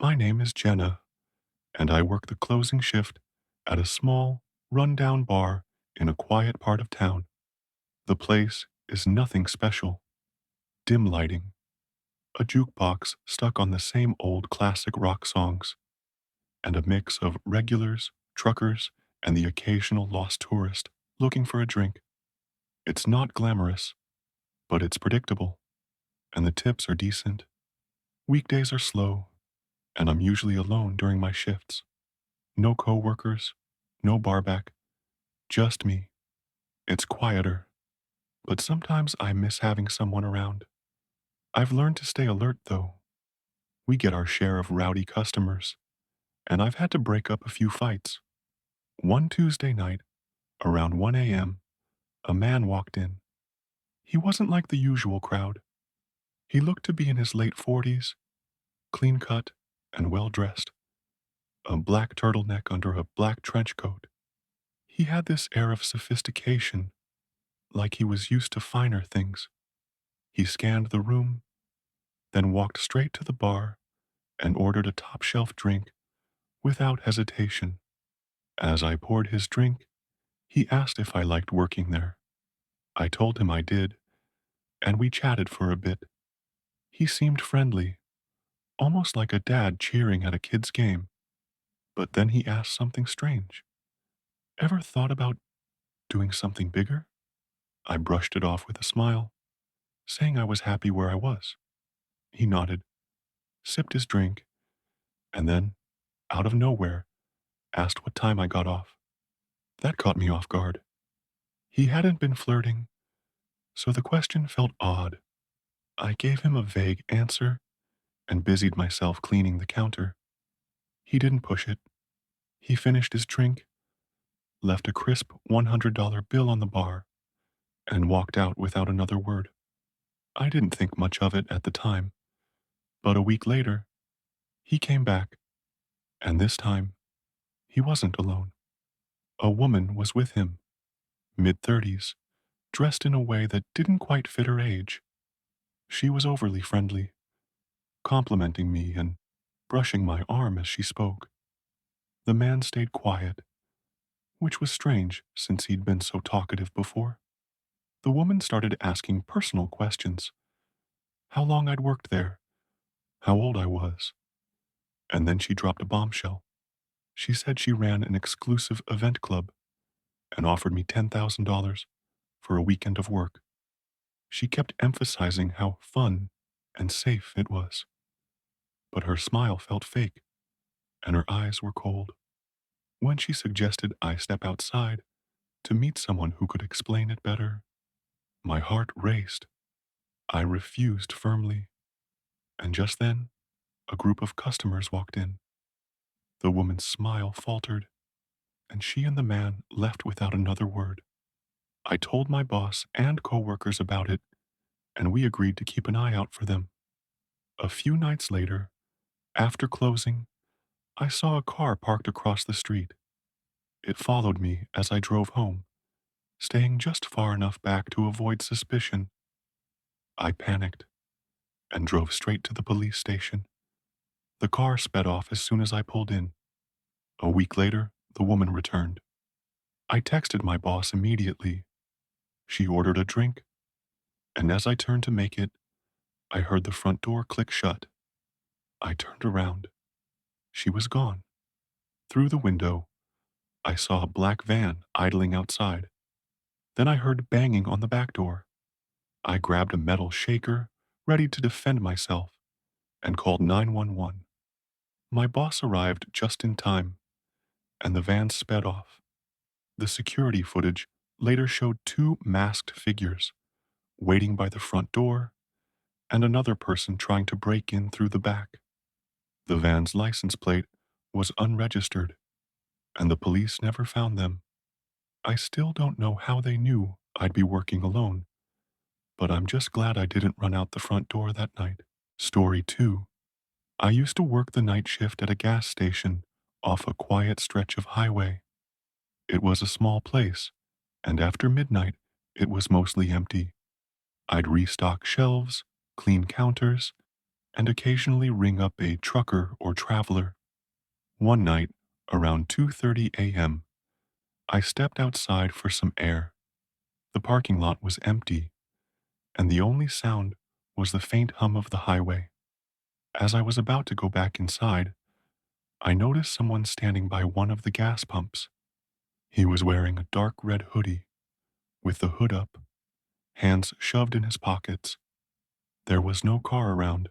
My name is Jenna, and I work the closing shift at a small, run-down bar in a quiet part of town. The place is nothing special. Dim lighting, a jukebox stuck on the same old classic rock songs, and a mix of regulars, truckers, and the occasional lost tourist looking for a drink. It's not glamorous, but it's predictable, and the tips are decent. Weekdays are slow, and I'm usually alone during my shifts. No coworkers, no barback, just me. It's quieter, but sometimes I miss having someone around. I've learned to stay alert, though. We get our share of rowdy customers, and I've had to break up a few fights. One Tuesday night, around 1 a.m., a man walked in. He wasn't like the usual crowd. He looked to be in his late 40s, clean cut and well dressed, a black turtleneck under a black trench coat. He had this air of sophistication, like he was used to finer things. He scanned the room, then walked straight to the bar and ordered a top shelf drink without hesitation. As I poured his drink, he asked if I liked working there. I told him I did, and we chatted for a bit. He seemed friendly, almost like a dad cheering at a kid's game. But then he asked something strange. Ever thought about doing something bigger? I brushed it off with a smile, saying I was happy where I was. He nodded, sipped his drink, and then, out of nowhere, asked what time I got off. That caught me off guard. He hadn't been flirting, so the question felt odd. I gave him a vague answer and busied myself cleaning the counter. He didn't push it. He finished his drink, left a crisp $100 bill on the bar, and walked out without another word. I didn't think much of it at the time, but a week later, he came back, and this time, he wasn't alone. A woman was with him, mid-30s, dressed in a way that didn't quite fit her age. She was overly friendly, complimenting me and brushing my arm as she spoke. The man stayed quiet, which was strange since he'd been so talkative before. The woman started asking personal questions: how long I'd worked there, how old I was, and then she dropped a bombshell. She said she ran an exclusive event club and offered me $10,000 for a weekend of work. She kept emphasizing how fun and safe it was, but her smile felt fake and her eyes were cold. When she suggested I step outside to meet someone who could explain it better, my heart raced. I refused firmly, and just then, a group of customers walked in. The woman's smile faltered, and she and the man left without another word. I told my boss and coworkers about it, and we agreed to keep an eye out for them. A few nights later, after closing, I saw a car parked across the street. It followed me as I drove home, staying just far enough back to avoid suspicion. I panicked and drove straight to the police station. The car sped off as soon as I pulled in. A week later, the woman returned. I texted my boss immediately. She ordered a drink, and as I turned to make it, I heard the front door click shut. I turned around. She was gone. Through the window, I saw a black van idling outside. Then I heard banging on the back door. I grabbed a metal shaker, ready to defend myself, and called 911. My boss arrived just in time, and the van sped off. The security footage later showed two masked figures waiting by the front door and another person trying to break in through the back. The van's license plate was unregistered, and the police never found them. I still don't know how they knew I'd be working alone, but I'm just glad I didn't run out the front door that night. Story 2. I used to work the night shift at a gas station off a quiet stretch of highway. It was a small place, and after midnight, it was mostly empty. I'd restock shelves, clean counters, and occasionally ring up a trucker or traveler. One night, around 2:30 a.m., I stepped outside for some air. The parking lot was empty, and the only sound was the faint hum of the highway. As I was about to go back inside, I noticed someone standing by one of the gas pumps. He was wearing a dark red hoodie, with the hood up, hands shoved in his pockets. There was no car around,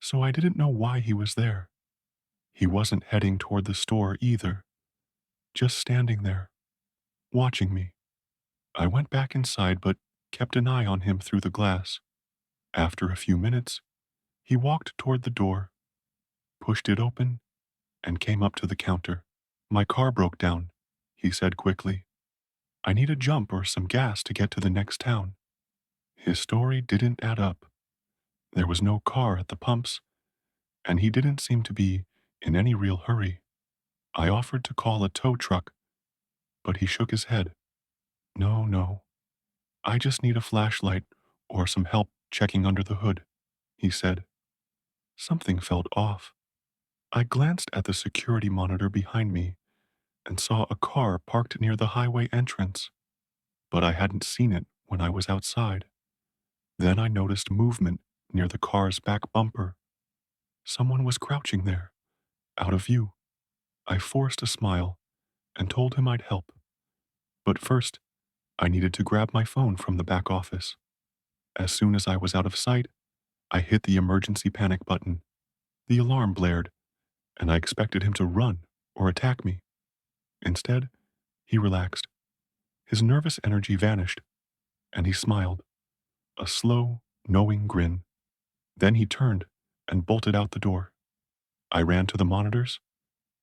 so I didn't know why he was there. He wasn't heading toward the store either, just standing there, watching me. I went back inside but kept an eye on him through the glass. After a few minutes, he walked toward the door, pushed it open, and came up to the counter. My car broke down, he said quickly. I need a jump or some gas to get to the next town. His story didn't add up. There was no car at the pumps, and he didn't seem to be in any real hurry. I offered to call a tow truck, but he shook his head. No, no. I just need a flashlight or some help checking under the hood, he said. Something felt off. I glanced at the security monitor behind me and saw a car parked near the highway entrance, but I hadn't seen it when I was outside. Then I noticed movement near the car's back bumper. Someone was crouching there, out of view. I forced a smile and told him I'd help. But first, I needed to grab my phone from the back office. As soon as I was out of sight, I hit the emergency panic button. The alarm blared, and I expected him to run or attack me. Instead, he relaxed. His nervous energy vanished, and he smiled, a slow, knowing grin. Then he turned and bolted out the door. I ran to the monitors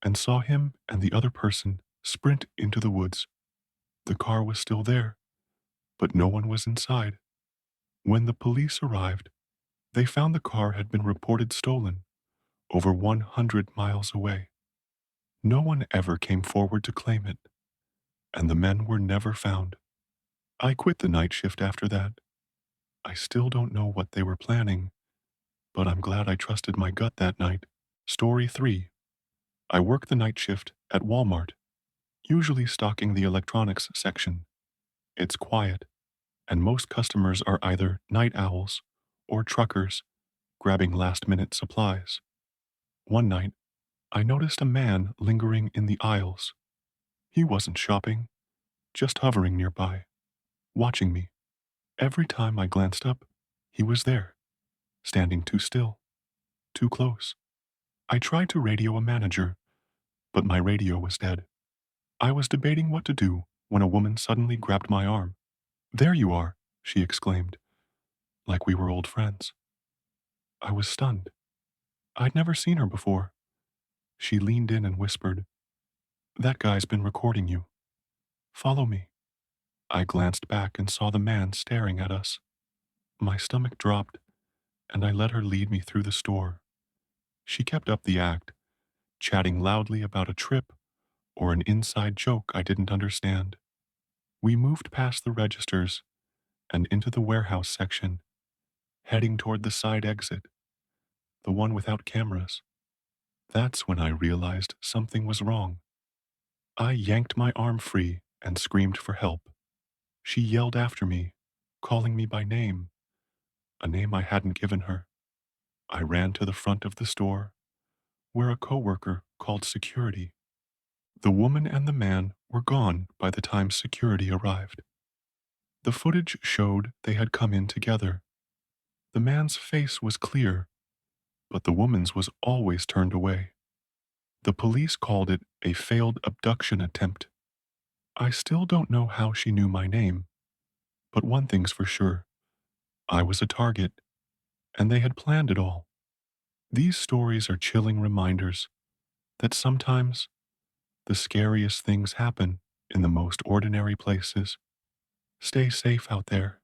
and saw him and the other person sprint into the woods. The car was still there, but no one was inside. When the police arrived, they found the car had been reported stolen over 100 miles away. No one ever came forward to claim it, and the men were never found. I quit the night shift after that. I still don't know what they were planning, but I'm glad I trusted my gut that night. Story 3. I work the night shift at Walmart, usually stocking the electronics section. It's quiet, and most customers are either night owls or truckers grabbing last-minute supplies. One night, I noticed a man lingering in the aisles. He wasn't shopping, just hovering nearby, watching me. Every time I glanced up, he was there, standing too still, too close. I tried to radio a manager, but my radio was dead. I was debating what to do when a woman suddenly grabbed my arm. There you are, she exclaimed, like we were old friends. I was stunned. I'd never seen her before. She leaned in and whispered, That guy's been recording you. Follow me. I glanced back and saw the man staring at us. My stomach dropped, and I let her lead me through the store. She kept up the act, chatting loudly about a trip or an inside joke I didn't understand. We moved past the registers and into the warehouse section, heading toward the side exit, the one without cameras. That's when I realized something was wrong. I yanked my arm free and screamed for help. She yelled after me, calling me by name, a name I hadn't given her. I ran to the front of the store, where a coworker called security. The woman and the man were gone by the time security arrived. The footage showed they had come in together. The man's face was clear, but the woman's was always turned away. The police called it a failed abduction attempt. I still don't know how she knew my name, but one thing's for sure. I was a target, and they had planned it all. These stories are chilling reminders that sometimes the scariest things happen in the most ordinary places. Stay safe out there.